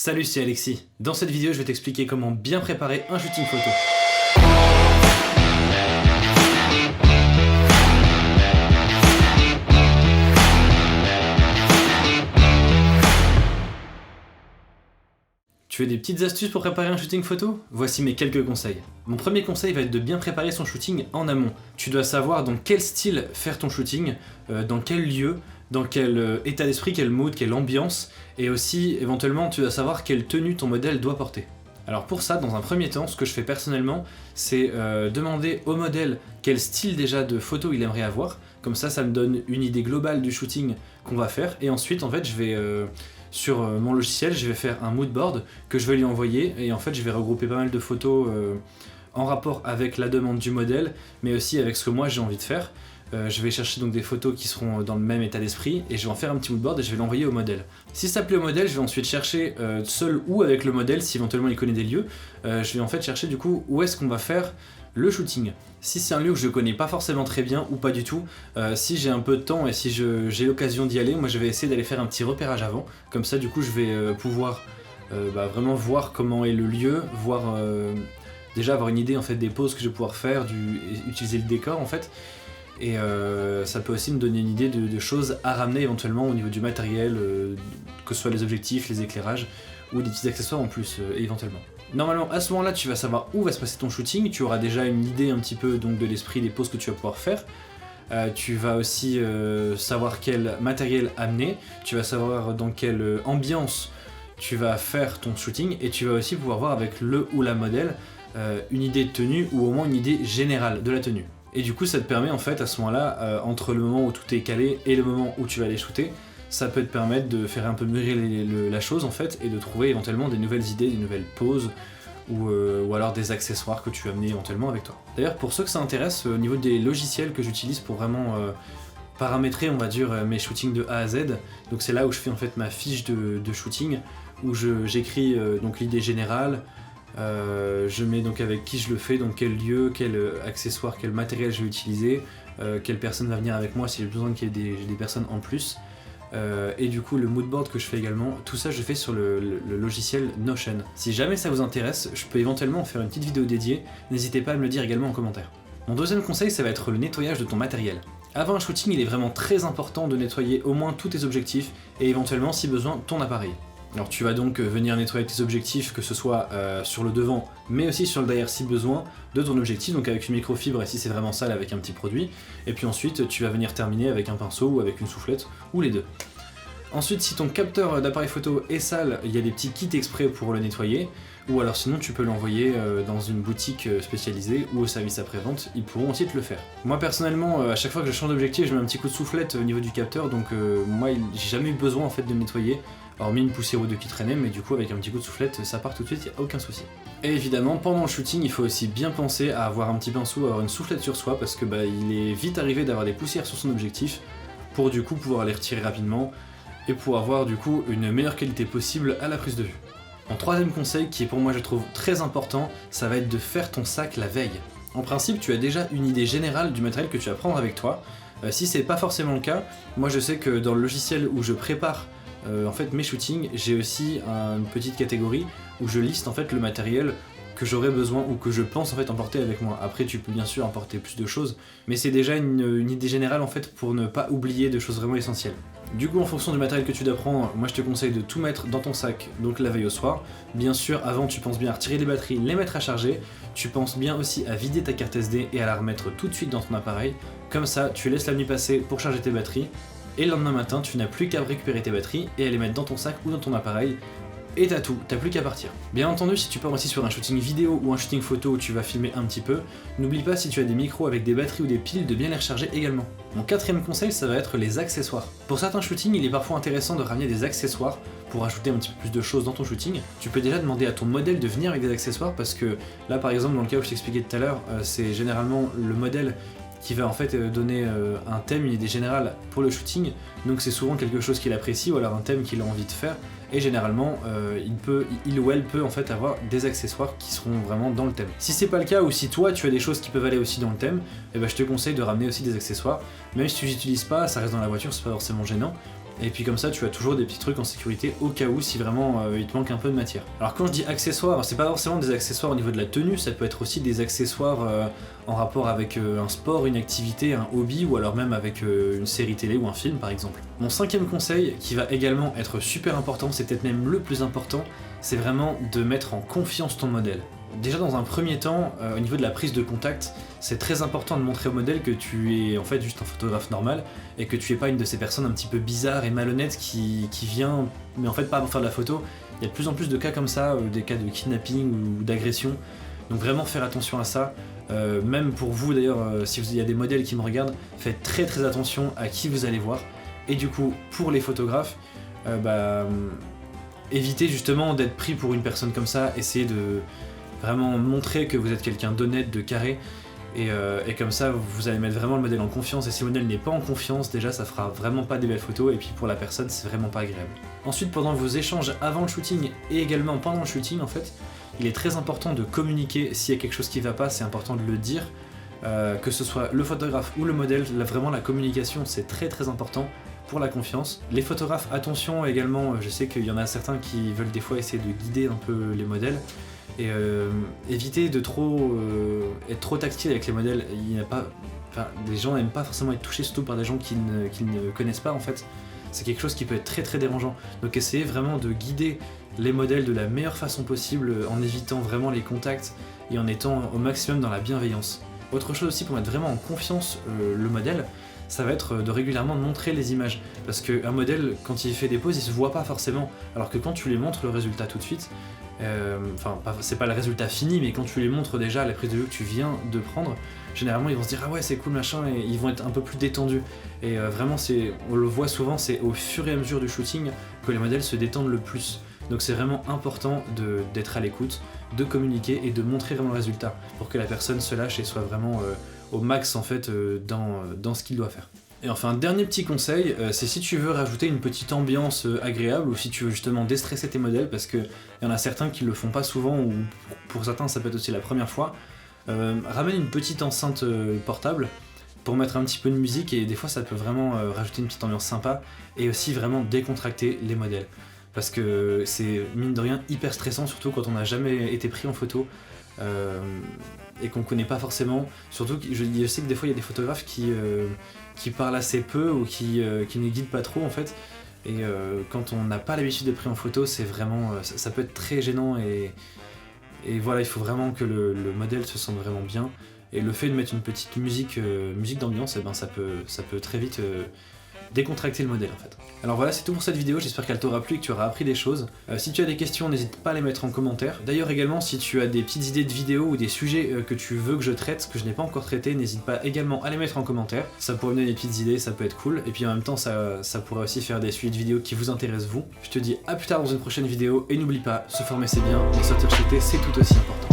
Salut, c'est Alexis. Dans cette vidéo, je vais t'expliquer comment bien préparer un shooting photo. Tu veux des petites astuces pour préparer un shooting photo? Voici mes quelques conseils. Mon premier conseil va être de bien préparer son shooting en amont. Tu dois savoir dans quel style faire ton shooting, dans quel lieu, dans quel état d'esprit, quel mood, quelle ambiance, et aussi éventuellement tu dois savoir quelle tenue ton modèle doit porter. Alors pour ça, dans un premier temps, ce que je fais personnellement, c'est demander au modèle quel style déjà de photo il aimerait avoir. Comme ça me donne une idée globale du shooting qu'on va faire, et ensuite en fait je vais... sur mon logiciel, je vais faire un mood board que je vais lui envoyer et en fait je vais regrouper pas mal de photos en rapport avec la demande du modèle mais aussi avec ce que moi j'ai envie de faire. Je vais chercher donc des photos qui seront dans le même état d'esprit et je vais en faire un petit mood board et je vais l'envoyer au modèle. Si ça plaît au modèle, je vais ensuite chercher seul ou avec le modèle si éventuellement il connaît des lieux, je vais en fait chercher du coup où est-ce qu'on va faire le shooting. Si c'est un lieu que je connais pas forcément très bien ou pas du tout, si j'ai un peu de temps et si j'ai l'occasion d'y aller, moi je vais essayer d'aller faire un petit repérage avant. Comme ça du coup je vais pouvoir vraiment voir comment est le lieu, voir déjà avoir une idée en fait des poses que je vais pouvoir faire, utiliser le décor en fait. Et ça peut aussi me donner une idée de choses à ramener éventuellement au niveau du matériel, que ce soit les objectifs, les éclairages ou des petits accessoires en plus éventuellement. Normalement à ce moment là tu vas savoir où va se passer ton shooting, tu auras déjà une idée un petit peu donc, de l'esprit des poses que tu vas pouvoir faire. Tu vas aussi savoir quel matériel amener, tu vas savoir dans quelle ambiance tu vas faire ton shooting et tu vas aussi pouvoir voir avec le ou la modèle une idée de tenue ou au moins une idée générale de la tenue. Et du coup ça te permet en fait à ce moment là, entre le moment où tout est calé et le moment où tu vas aller shooter, ça peut te permettre de faire un peu mûrir la chose en fait et de trouver éventuellement des nouvelles idées, des nouvelles poses ou alors des accessoires que tu veux amener éventuellement avec toi. D'ailleurs pour ceux que ça intéresse, au niveau des logiciels que j'utilise pour vraiment paramétrer on va dire mes shootings de A à Z, donc c'est là où je fais en fait ma fiche de shooting où j'écris donc l'idée générale, je mets donc avec qui je le fais, donc quel lieu, quel accessoire, quel matériel je vais utiliser, quelle personne va venir avec moi si j'ai besoin qu'il y ait des personnes en plus. Et du coup le moodboard que je fais également, tout ça je fais sur le logiciel Notion. Si jamais ça vous intéresse, je peux éventuellement faire une petite vidéo dédiée, n'hésitez pas à me le dire également en commentaire. Mon deuxième conseil ça va être le nettoyage de ton matériel. Avant un shooting il est vraiment très important de nettoyer au moins tous tes objectifs et éventuellement si besoin ton appareil. Alors tu vas donc venir nettoyer tes objectifs, que ce soit sur le devant mais aussi sur le derrière si besoin de ton objectif, donc avec une microfibre et si c'est vraiment sale avec un petit produit, et puis ensuite tu vas venir terminer avec un pinceau ou avec une soufflette ou les deux. Ensuite si ton capteur d'appareil photo est sale, il y a des petits kits exprès pour le nettoyer, ou alors sinon tu peux l'envoyer dans une boutique spécialisée ou au service après-vente, ils pourront aussi te le faire. Moi personnellement, à chaque fois que je change d'objectif, je mets un petit coup de soufflette au niveau du capteur, donc moi j'ai jamais eu besoin en fait de le nettoyer, hormis une poussière ou deux qui traînait, mais du coup avec un petit coup de soufflette ça part tout de suite, il n'y a aucun souci. Et évidemment pendant le shooting il faut aussi bien penser à avoir un petit pinceau, avoir une soufflette sur soi, parce que il est vite arrivé d'avoir des poussières sur son objectif, pour du coup pouvoir les retirer rapidement, et pour avoir du coup une meilleure qualité possible à la prise de vue. Mon troisième conseil, qui est pour moi je trouve très important, ça va être de faire ton sac la veille. En principe tu as déjà une idée générale du matériel que tu vas prendre avec toi. Si c'est pas forcément le cas, moi je sais que dans le logiciel où je prépare en fait mes shootings, j'ai aussi une petite catégorie où je liste en fait le matériel que j'aurais besoin ou que je pense en fait emporter avec moi. Après tu peux bien sûr emporter plus de choses, mais c'est déjà une idée générale en fait pour ne pas oublier de choses vraiment essentielles. Du coup en fonction du matériel que tu dois prendre, moi je te conseille de tout mettre dans ton sac, donc la veille au soir. Bien sûr avant tu penses bien à retirer les batteries, les mettre à charger, tu penses bien aussi à vider ta carte SD et à la remettre tout de suite dans ton appareil, comme ça tu laisses la nuit passer pour charger tes batteries, et le lendemain matin tu n'as plus qu'à récupérer tes batteries et à les mettre dans ton sac ou dans ton appareil, et t'as tout, t'as plus qu'à partir. Bien entendu, si tu pars aussi sur un shooting vidéo ou un shooting photo où tu vas filmer un petit peu, n'oublie pas si tu as des micros avec des batteries ou des piles de bien les recharger également. Mon quatrième conseil, ça va être les accessoires. Pour certains shootings, il est parfois intéressant de ramener des accessoires pour ajouter un petit peu plus de choses dans ton shooting. Tu peux déjà demander à ton modèle de venir avec des accessoires, parce que là par exemple dans le cas où je t'expliquais tout à l'heure, c'est généralement le modèle qui va en fait donner un thème, une idée générale pour le shooting, donc c'est souvent quelque chose qu'il apprécie ou alors un thème qu'il a envie de faire, et généralement il ou elle peut en fait avoir des accessoires qui seront vraiment dans le thème. Si c'est pas le cas ou si toi tu as des choses qui peuvent aller aussi dans le thème, je te conseille de ramener aussi des accessoires, même si tu les utilises pas, ça reste dans la voiture, c'est pas forcément gênant, Et puis comme ça tu as toujours des petits trucs en sécurité au cas où si vraiment il te manque un peu de matière. Alors quand je dis accessoires, c'est pas forcément des accessoires au niveau de la tenue, ça peut être aussi des accessoires en rapport avec un sport, une activité, un hobby ou alors même avec une série télé ou un film par exemple. Mon 5e conseil qui va également être super important, c'est peut-être même le plus important, c'est vraiment de mettre en confiance ton modèle. Déjà dans un premier temps, au niveau de la prise de contact, c'est très important de montrer au modèle que tu es en fait juste un photographe normal et que tu es pas une de ces personnes un petit peu bizarres et malhonnêtes qui vient, mais en fait pas pour faire de la photo. Il y a de plus en plus de cas comme ça, des cas de kidnapping ou d'agression, donc vraiment faire attention à ça. Même pour vous d'ailleurs, si il y a des modèles qui me regardent, faites très attention à qui vous allez voir. Et du coup, pour les photographes, évitez justement d'être pris pour une personne comme ça, essayez de vraiment montrer que vous êtes quelqu'un d'honnête, de carré, et comme ça vous allez mettre vraiment le modèle en confiance, et si le modèle n'est pas en confiance, déjà ça fera vraiment pas des belles photos, et puis pour la personne c'est vraiment pas agréable. Ensuite, pendant vos échanges avant le shooting et également pendant le shooting en fait, il est très important de communiquer. S'il y a quelque chose qui va pas, c'est important de le dire, que ce soit le photographe ou le modèle, vraiment la communication c'est très important pour la confiance. Les photographes, attention également, je sais qu'il y en a certains qui veulent des fois essayer de guider un peu les modèles, et éviter de être trop tactile avec les modèles. Les gens n'aiment pas forcément être touchés, surtout par des gens qui ne connaissent pas en fait. C'est quelque chose qui peut être très dérangeant. Donc essayez vraiment de guider les modèles de la meilleure façon possible en évitant vraiment les contacts et en étant au maximum dans la bienveillance. Autre chose aussi pour mettre vraiment en confiance le modèle, ça va être de régulièrement montrer les images. Parce qu'un modèle, quand il fait des poses, il se voit pas forcément. Alors que quand tu lui montres le résultat tout de suite, c'est pas le résultat fini, mais quand tu les montres déjà la prise de vue que tu viens de prendre, généralement ils vont se dire ah ouais c'est cool machin, et ils vont être un peu plus détendus. Et vraiment on le voit souvent, c'est au fur et à mesure du shooting que les modèles se détendent le plus. Donc c'est vraiment important d'être à l'écoute, de communiquer et de montrer vraiment le résultat pour que la personne se lâche et soit vraiment au max en fait dans ce qu'il doit faire. Et enfin, un dernier petit conseil, c'est si tu veux rajouter une petite ambiance agréable, ou si tu veux justement déstresser tes modèles, parce qu'il y en a certains qui le font pas souvent, ou pour certains ça peut être aussi la première fois, ramène une petite enceinte portable pour mettre un petit peu de musique, et des fois ça peut vraiment rajouter une petite ambiance sympa, et aussi vraiment décontracter les modèles. Parce que c'est mine de rien hyper stressant, surtout quand on n'a jamais été pris en photo. Et qu'on connaît pas forcément, surtout que je sais que des fois il y a des photographes qui parlent assez peu ou qui ne guident pas trop en fait, et quand on n'a pas l'habitude d'être pris en photo, c'est vraiment ça peut être très gênant, et voilà, il faut vraiment que le modèle se sente vraiment bien, et le fait de mettre une petite musique d'ambiance, ça peut très vite décontracter le modèle en fait. Alors voilà, c'est tout pour cette vidéo, j'espère qu'elle t'aura plu et que tu auras appris des choses. Si tu as des questions, n'hésite pas à les mettre en commentaire. D'ailleurs également, si tu as des petites idées de vidéos ou des sujets que tu veux que je traite, que je n'ai pas encore traité, n'hésite pas également à les mettre en commentaire. Ça pourrait me donner des petites idées, ça peut être cool. Et puis en même temps, ça pourrait aussi faire des suites de vidéos qui vous intéressent vous. Je te dis à plus tard dans une prochaine vidéo, et n'oublie pas, se former c'est bien, mais sortir shooter c'est tout aussi important.